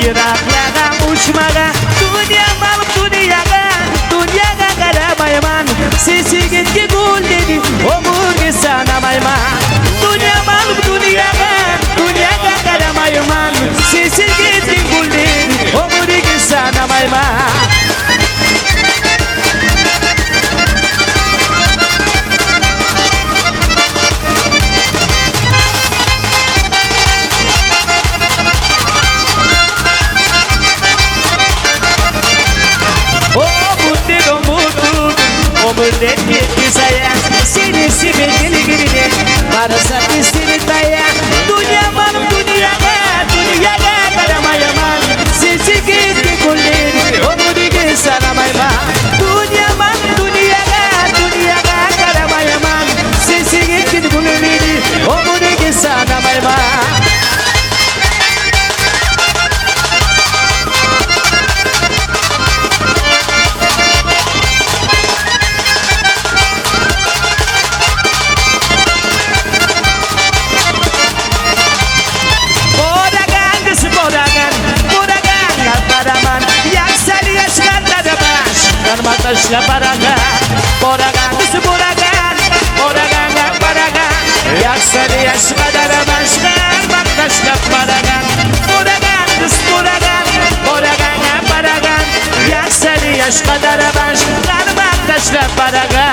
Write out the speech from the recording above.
Yiraklarga uçmaga Dünya balıp Dünyaga karamayman Sesigitki gul dedi Omurga sanamayman Dünya balıp Dünyaga karamayman Sesigitki gul dedi Omurga sanamayman Omurdet gitti sayan Seni sevgili girine Varsa istedi dayan Dünya malum Dünyaga karamayman Sesi gitti kulleri Omurga sanamayman Dünya malum Dünyaga karamayman Sesi gitti kulleri Omurga sanamayman Taşla paragan, boragan, buragan, paragan. Yaksali yaş kadar başkan, bak taşla paragan, buragan, paragan. Yaksali yaş kadar başkan, bak taşla paragan.